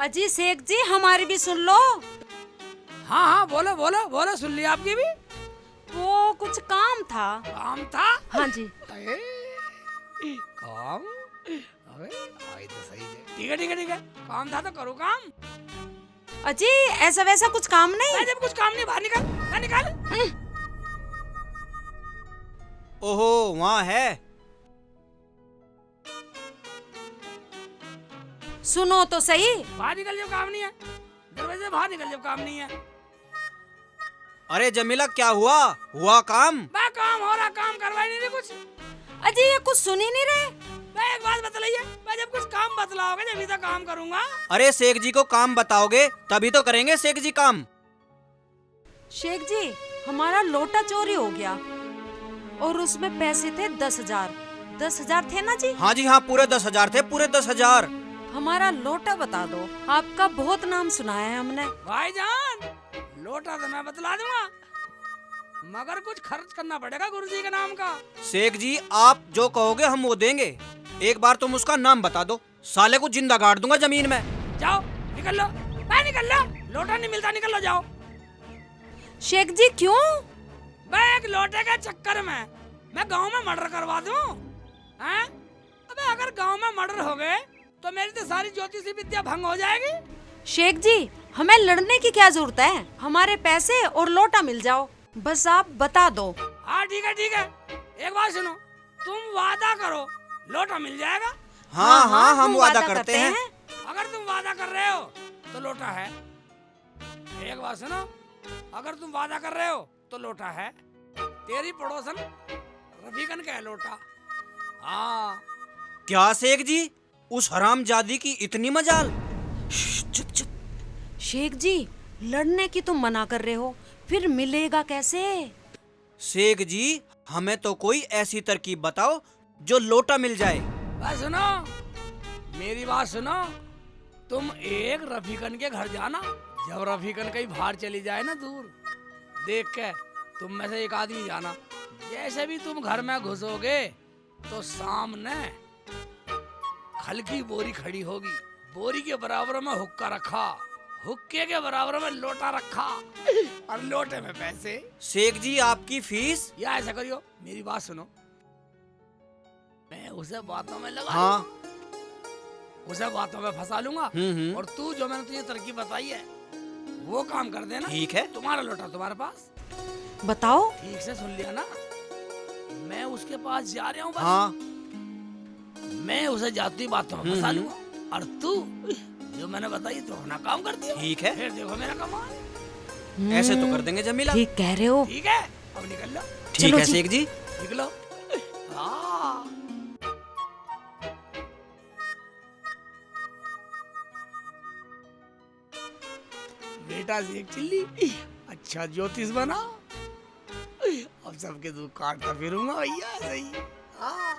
अजी शेख जी हमारी भी सुन लो। हाँ हाँ, बोलो बोलो बोलो, सुन लिया आपकी भी। वो कुछ काम था। काम था? हाँ जी। अरे, काम? अबे आई तो सही है। ठीक है ठीक है ठीक है, काम था तो करो काम। अजी ऐसा वैसा कुछ काम नहीं। मैं जब कुछ काम नहीं, बाहर निकल, बाहर निकल। ओहो, वहाँ है। सुनो तो सही। बाहर निकल जब काम नहीं है, दरवाजे से बाहर निकल जब काम नहीं है। अरे जमीला, क्या हुआ? हुआ काम? मैं काम हो रहा, काम करवाई नहीं रही कुछ। अजी ये कुछ सुन ही नहीं रहे। मैं एक बात बतलाइए, मैं जब कुछ काम बतलाओगे जब तो काम करूंगा। अरे शेख जी को काम बताओगे तभी तो करेंगे शेख जी काम। शेख जी हमारा लोटा चोरी हो गया और उसमें पैसे थे 10,000। 10,000 थे ना जी? हाँ जी हाँ, पूरे 10,000 थे, पूरे 10,000। हमारा लोटा बता दो, आपका बहुत नाम सुना है हमने। भाईजान, लोटा तो मैं बतला दूंगा, मगर कुछ खर्च करना पड़ेगा गुरुजी के नाम का। शेख जी आप जो कहोगे हम वो देंगे। एक बार तुम उसका नाम बता दो, साले को जिंदा गाड़ दूंगा जमीन में। जाओ निकल लो, मैं निकल लो, लोटा नहीं मिलता, निकल लो जाओ। शेख जी क्यों? मैं एक लोटे के चक्कर में मैं गांव में मर्डर करवा दूं? हैं? अबे अगर गांव में मर्डर हो गए तो मेरी तो सारी ज्योतिषी विद्या भंग हो जाएगी। शेख जी हमें लड़ने की क्या जरूरत है, हमारे पैसे और लोटा मिल जाओ, बस आप बता दो। हाँ ठीक है ठीक है, एक बात सुनो, तुम वादा करो लोटा मिल जाएगा। हाँ हाँ, हम वादा करते हैं। अगर तुम वादा कर रहे हो तो लोटा है। एक बात सुनो, अगर तुम वादा कर रहे हो तो लोटा है। तेरी पड़ोसन रफीकन का है लोटा। हाँ। क्या शेख जी, उस हरामजादी की इतनी मजाल? चुप चुप। शेख जी लड़ने की तुम मना कर रहे हो, फिर मिलेगा कैसे? शेख जी हमें तो कोई ऐसी तरकीब बताओ जो लोटा मिल जाए। बात सुनो, मेरी बात सुनो, तुम एक रफीकन के घर जाना। जब रफीकन कहीं बाहर चली जाए ना दूर, देख के तुम में से एक आदमी जाना। जैसे भी तुम घर में घुसोगे तो सामने खल की बोरी खड़ी होगी, बोरी के बराबर में हुक्का रखा, हुक्के के बराबर में लोटा रखा और लोटे में पैसे। शेख जी आपकी फीस? या ऐसा करियो, मेरी बात सुनो, मैं उसे बातों में लगा हाँ। उसे बातों में फंसा लूंगा और तू जो मैंने तुझे तरकीब बताई है वो काम कर देना। ठीक है। तुम्हारा लोटा तुम्हारे पास। बताओ। ठीक से सुन लिया ना, मैं उसके पास जा रहा हूँ बस। हाँ। मैं उसे जाती बातों में फंसा लूंगा और तू जो मैंने बताई तो अपना काम कर दिया। ठीक है। फिर देखो मेरा कमाल। ऐसे तो कर देंगे जमीला। ठीक कह रहे हो। ठीक है, अब निकल लो। ठीक है शेख जी। निकलो। हाँ। बेटा शेख चिल्ली, अच्छा ज्योतिष बना, अब सबके दुख काटता फिरूंगा भैया, सही। हाँ।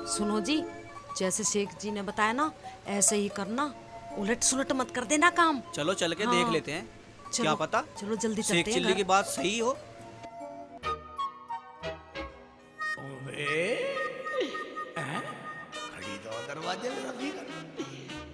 सुनो जी, जैसे शेख जी ने बताया ना ऐसे ही करना, उलट सुलट मत कर देना काम। चलो चल के देख लेते हैं, क्या पता चलो जल्दी शेख चलते हैं चिल्ली घर। की बात सही हो। खड़ी तो दरवाजे में रफीकन,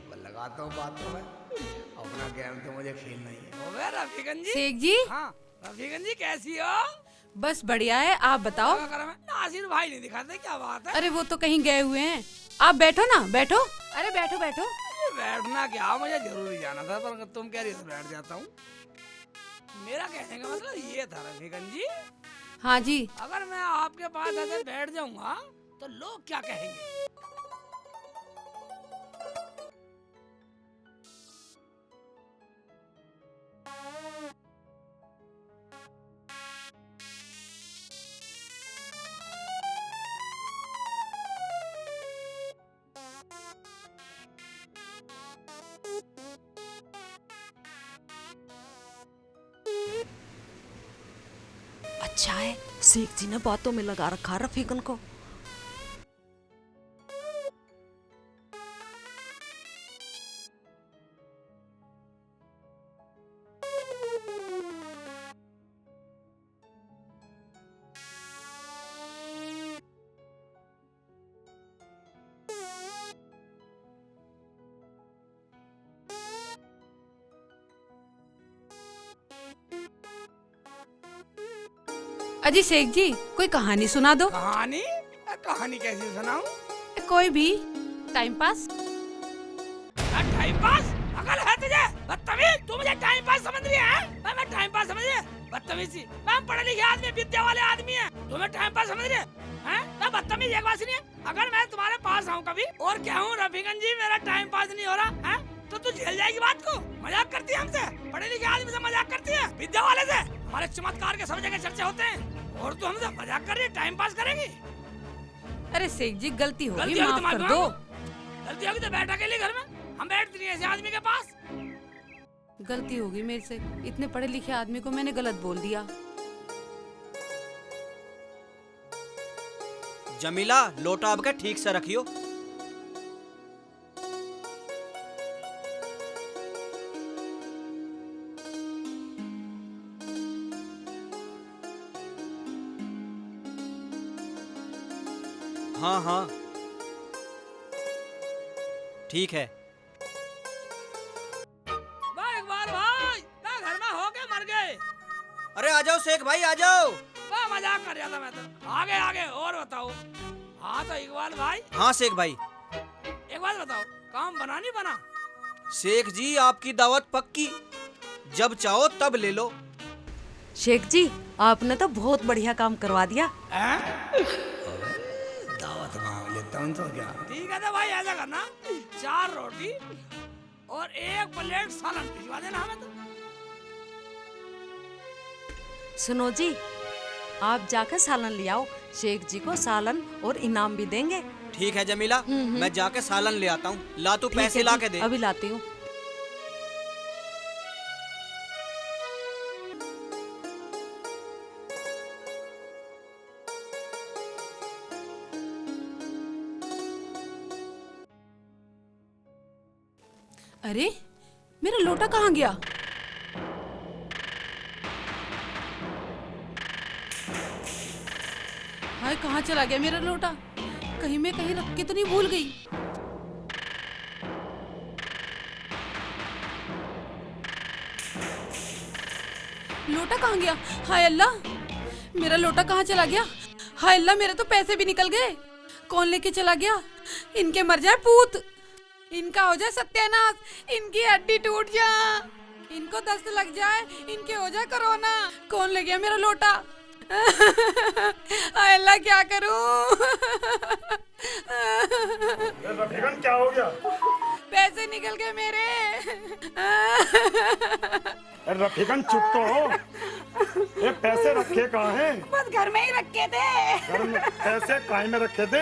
मैं लगाता हूँ बातों में, अपना गेम तो मुझे खेलना ही है। ओए रफीकन जी। शेख जी। हाँ रफीकन जी, कैसी हो? बस बढ़िया है, आप बताओ। नासिर भाई नहीं दिखाते, क्या बात है? अरे वो तो कहीं गए हुए हैं, आप बैठो ना, बैठो। अरे बैठो बैठो। अरे बैठना क्या, मुझे जरूरी जाना था, पर अगर तुम कह रही हो तो बैठ जाता हूँ। मेरा कहने का मतलब ये था रफीकन जी, हाँ जी। अगर मैं आपके पास ऐसे बैठ जाऊंगा तो लोग क्या कहेंगे? अच्छा है शेख जी ने बातों में लगा रखा रफीकन को। अजी शेख जी कोई कहानी सुना दो। कहानी? कहानी कैसी सुनाऊं? कोई भी, टाइम पास। Time pass? अकल है तुझे? बदतमीज, तू मुझे टाइम पास समझ रही है? मैं टाइम पास समझ रही है? बदतमीजी, मैं पढ़े लिखे आदमी, विद्या वाले आदमी है, तुम्हें टाइम पास समझ रही है? मैं बदतमीज एक बात सुनिए, अगर मैं तुम्हारे पास आऊँ कभी और कहूँ रफीकन जी मेरा टाइम पास नहीं हो रहा है, तो तू झेल जाएगी बात को? मजाक करती है हमसे? पढ़े लिखे आदमी से मजाक करती है? विद्या वाले से? हमारे चमत्कार के सब जगह चर्चे होते हैं और तू हमसे मजाक कर रही है, टाइम पास करेगी? अरे शेख जी गलती होगी, गलती होगी माफ कर तुम्हारी? दो। गलती होगी तो बैठ अकेले घर में, हम बैठते नहीं ऐसे आदमी के पास। गलती होगी मेरे से, इतने पढ़े लिखे आदमी को मैंने गलत बोल दिया। जमीला लोटा अब के ठीक से रखियो। हाँ हाँ ठीक है। वाह इकबाल भाई, क्या घर में हो के मर गए? अरे आ जाओ शेख भाई आ जाओ। वाह मजाक कर रहा था मैं तो। आगे आगे और बताओ। हाँ तो इकबाल भाई, हाँ शेख भाई। एक बात बताओ, काम बना नहीं बना? शेख जी आपकी दावत पक्की, जब चाहो तब ले लो। शेख जी आपने तो बहुत बढ़िया काम करवा दिया। दावत मांग लेता हूँ तो क्या? ठीक है तो भाई ऐसा करना, 4 रोटी और 1 प्लेट सालन भिजवा देना हमें तो। सुनो जी, आप जाकर सालन ले आओ, शेख जी को सालन और इनाम भी देंगे। ठीक है जमीला, मैं जाके सालन ले आता हूँ। ला तू ठीक है पैसे ला जी, के दे। अभी लाती हूँ। अरे मेरा लोटा कहाँ गया? हाय कहाँ चला गया मेरा लोटा? कहीं मैं कहीं रख के तो नहीं भूल गई? लोटा कहाँ गया? हाय अल्लाह, मेरा लोटा कहाँ चला गया? हाय अल्लाह, मेरे तो पैसे भी निकल गए। कौन लेके चला गया? इनके मर जाए पूत, इनका हो जाए सत्यानाश, इनकी हड्डी टूट जाए, इनको दस्त लग जाए, इनके हो जाए कोरोना। कौन ले गया मेरा लोटा? हाय अल्लाह क्या करूं? रफीकन क्या हो गया? पैसे निकल गए मेरे। अरे रफीकन चुप तो हो। ये पैसे रखे कहाँ हैं? बस घर में ही रखे थे। घर में पैसे काहे में रखे थे?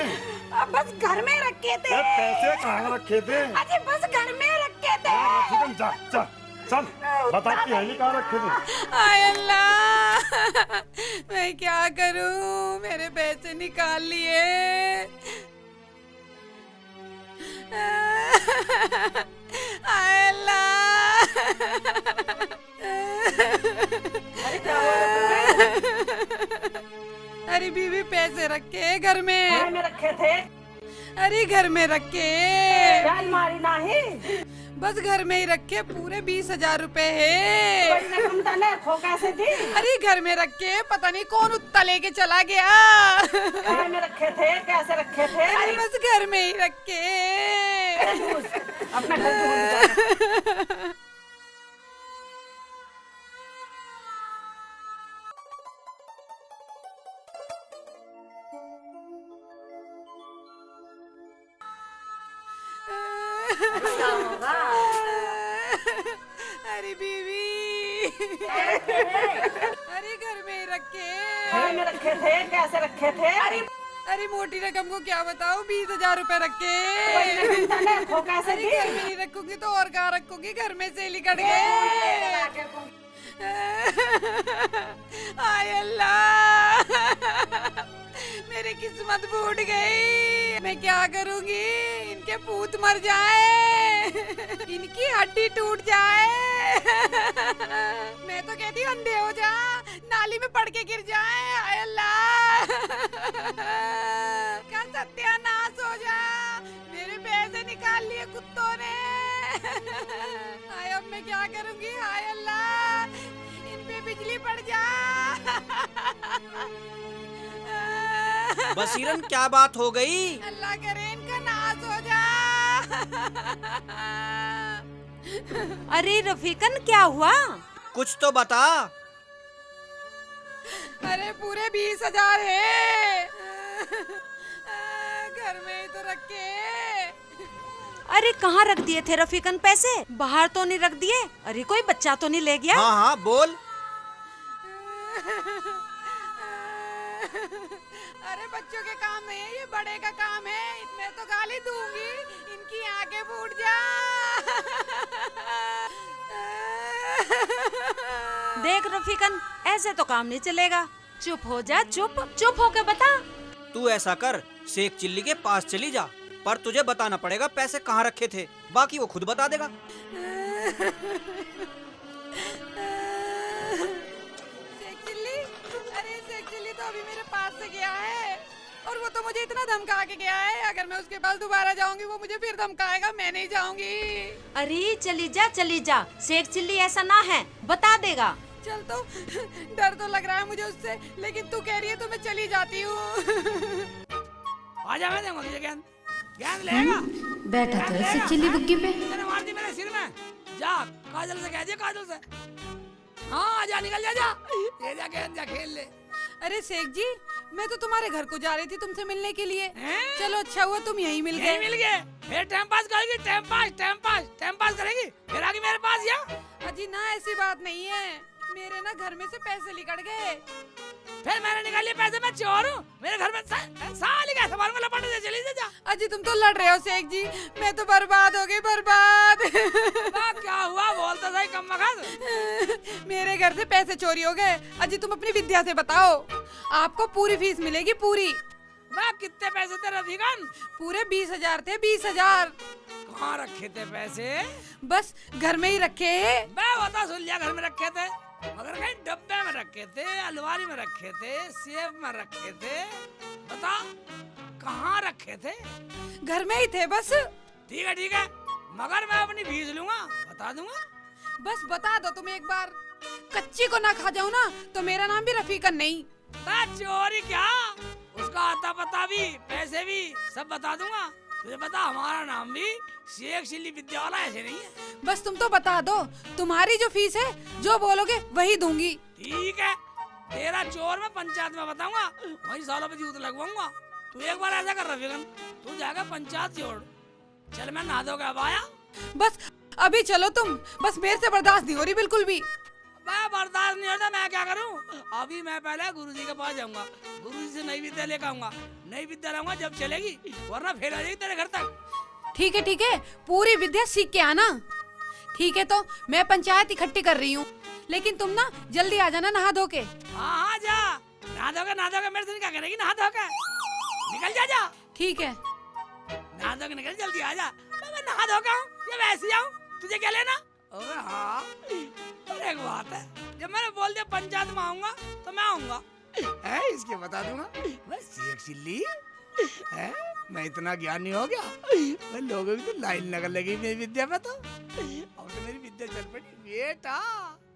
अब बस घर में रखे थे। ये पैसे कहाँ रखे थे? अजी बस घर में रखे थे। रफीकन जा जा चल, बता कि है कहाँ रखे थे? हाय अल्लाह, मैं क्या करूं? मेरे पैसे निकाल लिए। हाय अल्लाह। अरे बीवी पैसे रखे घर घर में। में रखे थे। अरे घर में रखे, अलमारी नहीं, बस घर में ही रखे। पूरे 20,000 रुपए है। खो कैसे दी? अरे घर में रखे, पता नहीं कौन उत्ता लेके चला गया। घर में रखे थे, कैसे रखे थे? अरे बस घर में ही रखे। अपना घर ढूंढ। अरे बीवी, अरे घर में ही रखे। घर में रखे थे, कैसे रखे थे? अरे मोटी रकम को क्या बताऊं, 20,000 रुपए रखे। खो कैसे अरे दी? घर में ही रखूंगी तो और कहाँ रखूंगी? घर में से ही कट गए। हाय अल्लाह, मेरी किस्मत फूट गई। मैं क्या करूंगी? इनके पूत मर जाए, इनकी हड्डी टूट जाए। मैं तो कहती हूँ अंधे हो जा, नाली में पड़ के गिर जाए। हाय अल्लाह, क्या सत्यानाश हो जा। मेरे पैसे निकाल लिए कुत्तों ने। हाय अब मैं क्या करूंगी? हाय अल्लाह, इन पे बिजली पड़ जा। बसीरन क्या बात हो गई? अल्लाह करे इनका नाश हो जा। अरे रफीकन क्या हुआ? कुछ तो बता। अरे पूरे 20,000 है। घर में ही तो रखे। अरे कहाँ रख दिए थे रफीकन पैसे? बाहर तो नहीं रख दिए? अरे कोई बच्चा तो नहीं ले गया? हाँ हाँ बोल। अरे बच्चों के काम नहीं है, ये बड़े का काम है। मैं तो गाली दूंगी, इनकी आंखें फूट जा। देख रफीकन, ऐसे तो काम नहीं चलेगा। चुप हो जा, चुप चुप होके बता। तू ऐसा कर, शेख चिल्ली के पास चली जा, पर तुझे बताना पड़ेगा पैसे कहाँ रखे थे। बाकी वो खुद बता देगा। शेख चिल्ली, अरे शेख चिल्ली तो अभी मेरे पास से गया है, और वो तो मुझे इतना धमका के गया है, अगर मैं उसके पास दोबारा जाऊंगी वो मुझे फिर धमकाएगा, मैं नहीं जाऊंगी। अरे चली जा चली जा, शेख चिल्ली ऐसा ना है, बता देगा। चल तो, डर तो लग रहा है मुझे उससे, लेकिन तू कह रही है तो मैं चली जाती हूँ। आजा, मैं दूंगा तुझे ज्ञान। ज्ञान लेगा। बैठा तो ऐसे चिल्ली बुग्गी पे। तेरे मार दी मेरे सिर में। जा काजल से कह दिया, काजल से। हाँ आजा, निकल जा, जा ये जा ज्ञान, जा खेल ले। अरे शेख जी, मैं तो तुम्हारे घर को जा रही थी तुमसे मिलने के लिए। हैं? चलो अच्छा हुआ तुम यहीं मिल यही गए। मिल गए। फिर टाइम पास करेगी, टाइम पास करेगी, फिर आगे मेरे पास या। अजी ना, ऐसी बात नहीं है, मेरे ना घर में से पैसे निकल गए। फिर मैंने निकाल लिए पैसे, मैं चोर हूँ? मेरे घर में साली कैसे मारूंगा, लपट दे, चली जा। अजी तुम तो लड़ रहे हो शेख जी, मैं तो बर्बाद हो गई, बर्बाद। क्या हुआ, बोल तो सही कम मगज। मेरे घर से पैसे चोरी हो गए। अजी तुम अपनी विद्या से बताओ, आपको पूरी फीस मिलेगी, पूरी। मैं कितने पैसे थे रफीकन? पूरे 20,000 थे, 20,000। कहाँ रखे थे पैसे? बस घर में ही रखे। मैं बता, सुन लिया, घर में रखे थे, मगर कहीं डब्बे में रखे थे, अलमारी में रखे थे, सेफ में रखे थे। बता कहाँ रखे थे? घर में ही थे बस। ठीक है, मगर मैं अपनी फीस लूंगा, बता दूंगा। बस बता दो तुम एक बार, कच्ची को ना खा जाऊं ना तो मेरा नाम भी रफीकन नहीं। चोरी क्या, उसका आता पता भी, पैसे भी सब बता दूंगा। तुझे पता, हमारा नाम भी शेख चिल्ली विद्यालय ऐसे नहीं है। बस तुम तो बता दो, तुम्हारी जो फीस है, जो बोलोगे वही दूंगी। ठीक है, तेरा चोर मैं पंचायत में बताऊंगा, वही सालों पे जूत लगवाऊंगा। तू एक बार ऐसा कर रफीकन, तू जाकर पंचायत जोड़। चल मैं नहा धो के अब आया। बस अभी चलो तुम, बस मेरे से बर्दाश्त नहीं हो रही बिल्कुल भी। मैं बर्दाश्त नहीं होता, मैं क्या करूं? अभी मैं पहले गुरुजी के पास जाऊंगा, गुरुजी से नई विद्या लेकर आऊंगा, नई विद्या लाऊंगा जब चलेगी, वरना फेल हो जाएगी तेरे घर तक। ठीक है, पूरी विद्या सीख के आना। ठीक है, तो मैं पंचायत इकट्ठी कर रही हूँ, लेकिन तुम ना जल्दी आ जाना नहा धो के। हाँ जा, नहा धोके मेरे से क्या करेगी, नहा धोके निकल जा। ठीक है, नहा धोके निकल, जल्दी आ जा। मैं नहा धोके आऊँ या वैसे आऊँ, तुझे क्या लेना? अरे हाँ, और एक बात है, जब मैंने बोल दिया पंचायत में आऊंगा तो मैं आऊंगा, इसके बता दूंगा मैं शेख चिल्ली है। मैं इतना ज्ञानी हो गया, मैं लोगों की तो लाइन लगने लगी मेरी विद्या में। तो अब तो मेरी विद्या चल पड़ी बेटा,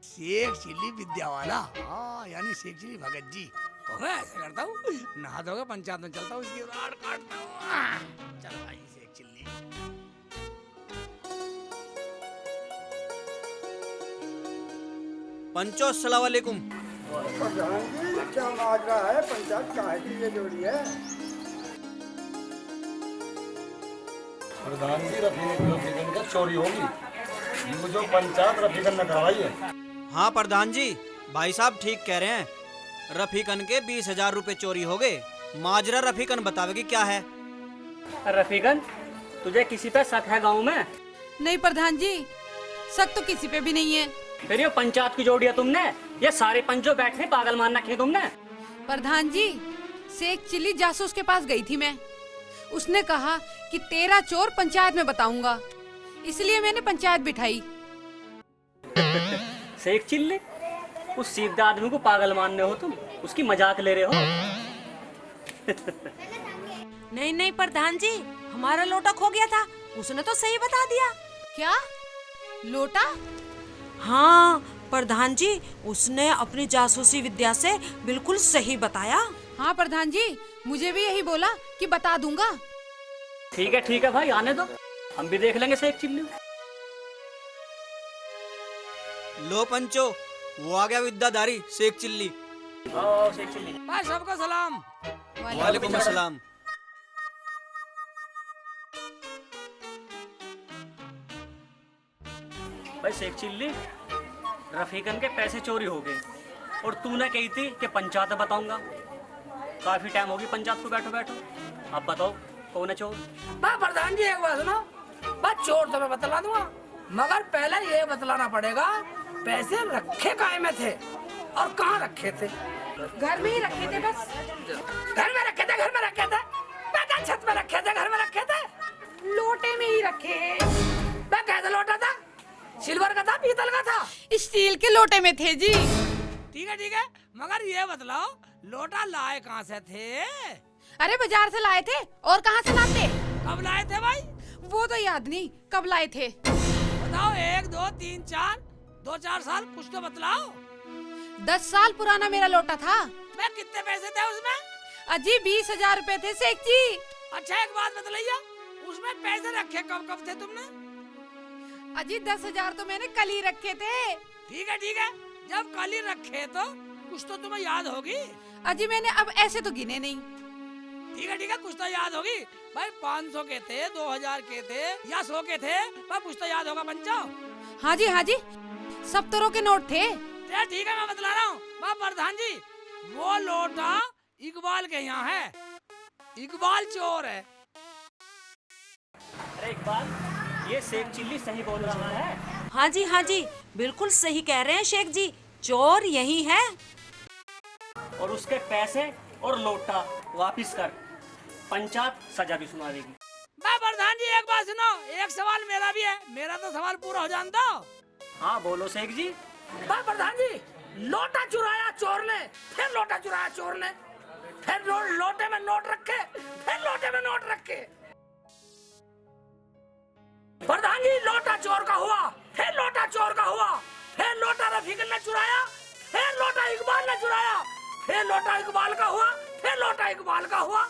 शेख चिल्ली विद्या वाला। हाँ, यानी शेख चिल्ली भगत जी। मैं ऐसा करता हूँ, नहा धोकर पंचायत में चलता हूँ, इसकी राड काटता हूँ। चल भाई शेख चिल्ली। पंचो अस्सलाम वालेकुम। प्रधान जी क्या माजरा है, पंचायत काहे की ये जोड़ी है? प्रधान जी रफीकन का चोरी होगी, ये जो पंचायत रफीकन ने करवाई है। हाँ प्रधान जी, भाई साहब ठीक कह रहे हैं, रफीकन के 20,000 रुपए चोरी हो गए। माजरा रफीकन बतावेगी क्या है। रफीकन, तुझे किसी पे शक है गांव में? नहीं प्रधान जी, शक तो किसी पे भी नहीं है। फिर ये पंचायत की जोड़ी है तुमने, ये सारे पंचो बैठे पागल मान रखे तुमने। प्रधान जी, शेख चिल्ली जासूस के पास गई थी मैं, उसने कहा कि तेरा चोर पंचायत में बताऊंगा, इसलिए मैंने पंचायत बिठाई। शेख चिल्ली, उस सीधे आदमी को पागल मानने हो तुम, उसकी मजाक ले रहे हो। नहीं प्रधान जी, हमारा लोटा खो गया था, उसने तो सही बता दिया। क्या लोटा? हाँ, प्रधान जी, उसने अपनी जासूसी विद्या से बिल्कुल सही बताया। हाँ प्रधान जी, मुझे भी यही बोला कि बता दूंगा। ठीक है भाई, आने दो, हम भी देख लेंगे शेख चिल्ली। लो पंचो, वो आ गया विद्याधारी शेख चिल्ली। आओ शेख चिल्ली। भाई सबको सलाम। वालेकुम अस्सलाम। भाई शेख चिल्ली, रफीकन के पैसे चोरी हो गए और तूने कही थी कि पंचायत बताऊंगा। काफी टाइम होगी पंचायत को बैठो बैठो। अब बताओ कौन है चोर? बा प्रधान जी एक बात सुनो, बस चोर तो मैं बतला दूंगा, मगर पहले ये बतलाना पड़ेगा पैसे रखे काहे में थे और कहाँ रखे थे। घर में ही रखे थे बस। घर में रखे थे, घर में रखे थे, मैं छत में रखे थे, घर में रखे थे, लोटे में ही रखे। मैं कैसे लोटा था? सिल्वर का था, पीतल का था? स्टील के लोटे में थे जी। ठीक है, मगर ये बतलाओ लोटा लाए कहाँ से थे? अरे बाजार से लाए थे, और कहाँ से लाते? कब लाए थे भाई? वो तो याद नहीं कब लाए थे। बताओ, 1 2 3 4 2-4 साल, कुछ तो बतलाओ। 10 साल पुराना मेरा लोटा था। मैं कितने पैसे थे उसमें? अजी 20,000 रुपए थे शेख जी। अच्छा एक बात बतलाइए, उसमें पैसे रखे कब कब थे तुमने? अजी 10,000 तो मैंने कल ही रखे थे। ठीक है, जब कल ही रखे तो कुछ तो तुम्हें याद होगी। अजी मैंने अब ऐसे तो गिने नहीं। ठीक है, कुछ तो याद होगी भाई। 500 के थे, 2000 के थे या 100 के थे, पर कुछ तो याद होगा पंचो। हाँ जी, 70 के नोट थे। ठीक है, मैं बतला रहा हूँ प्रधान जी, वो लोटा इकबाल के यहाँ है। इकबाल चोर है। अरे इकबाल, ये शेख चिल्ली सही बोल रहा है। हाँ जी, बिल्कुल सही कह रहे हैं शेख जी, चोर यही है। और उसके पैसे और लोटा वापिस कर, पंचायत सजा भी सुना देगी। प्रधान जी एक बात सुनो, एक सवाल मेरा भी है, मेरा तो सवाल पूरा हो जान दो। हाँ बोलो शेख जी। प्रधान जी, लोटा चुराया चोर ने, फिर लोटा चुराया चोर ने, फिर लोटे में नोट रखे, फिर लोटे में नोट रखे। प्रधान जी, लोटा चोर का हुआ, फिर लोटा चोर का हुआ, फिर लोटा रफीकन ने चुराया, फिर लोटा इकबाल ने चुराया, फिर लोटा इकबाल का हुआ, फिर लोटा इकबाल का हुआ,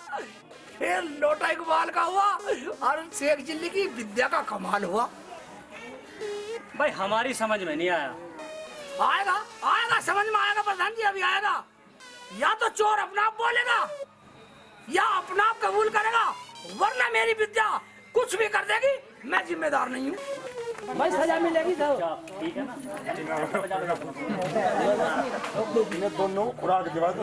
फिर लोटा इकबाल का हुआ, और शेख चिल्ली की विद्या का कमाल हुआ। भाई हमारी समझ में नहीं आया। आएगा समझ में आएगा प्रधान जी, अभी आएगा। या तो चोर अपना आप बोलेगा या अपना आप कबूल करेगा, वरना मेरी विद्या कुछ भी कर देगी, मैं जिम्मेदार नहीं हूँ। भाई सजा मिलेगी सब। ठीक है ना? दोनों खुराक के बाद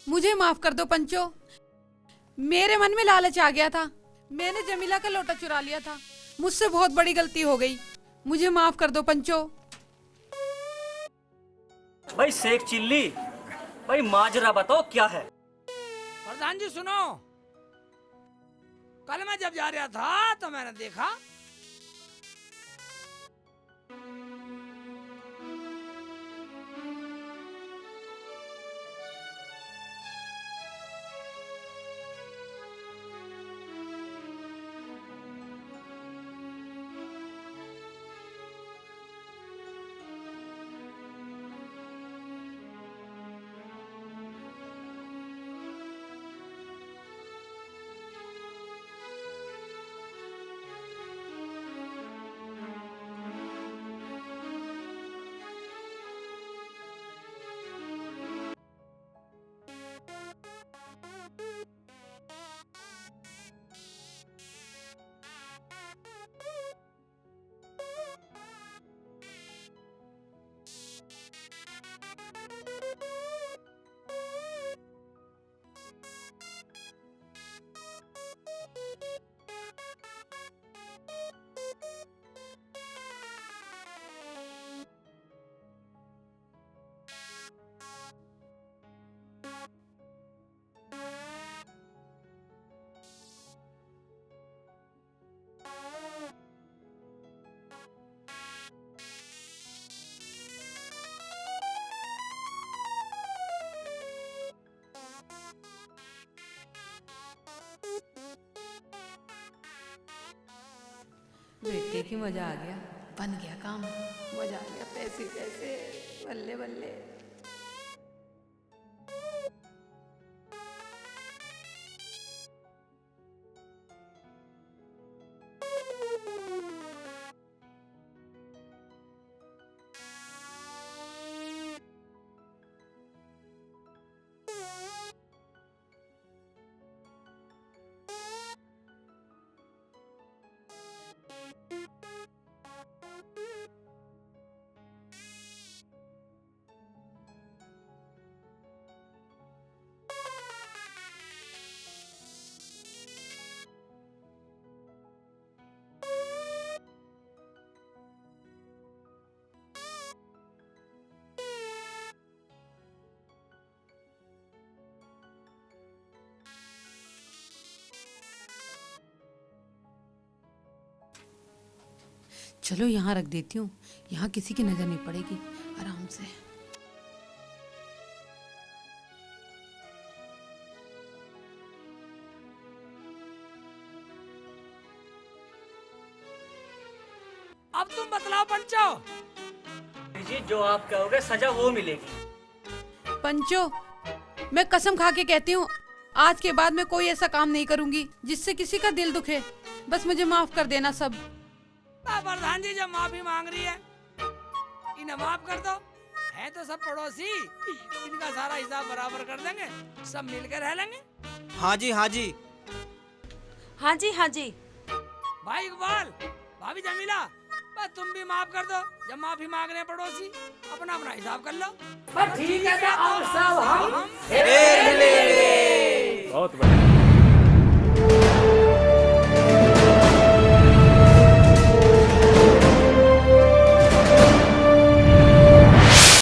मुझे माफ कर दो पंचो, मेरे मन में लालच आ गया था, मैंने जमीला का लोटा चुरा लिया था, मुझसे बहुत बड़ी गलती हो गई, मुझे माफ कर दो पंचो। भाई शेख चिल्ली, भाई माजरा बताओ क्या है? प्रधान जी सुनो, कल मैं जब जा रहा था तो मैंने देखा बेटे की मजा आ गया, बन गया काम। मजा आ गया, पैसे पैसे, बल्ले बल्ले। चलो यहाँ रख देती हूँ, यहाँ किसी की नजर नहीं पड़ेगी, आराम से। अब तुम बतलाओ पंचो। जी जो आप कहोगे सजा वो मिलेगी। पंचो, मैं कसम खा के कहती हूँ, आज के बाद मैं कोई ऐसा काम नहीं करूंगी जिससे किसी का दिल दुखे। बस मुझे माफ कर देना सब। प्रधान जी जब माफी मांग रही है, इन्हें माफ कर दो। है तो सब पड़ोसी, इनका सारा हिसाब बराबर कर देंगे, सब मिलकर रह लेंगे। हाँ जी, हाँ जी। हाँ जी, हाँ जी। भाई इकबाल, भाभी जमीला, बस तुम भी माफ कर दो। जब माफी मांग रहे हैं पड़ोसी, अपना अपना हिसाब कर लो। ठीक है, अब सब हम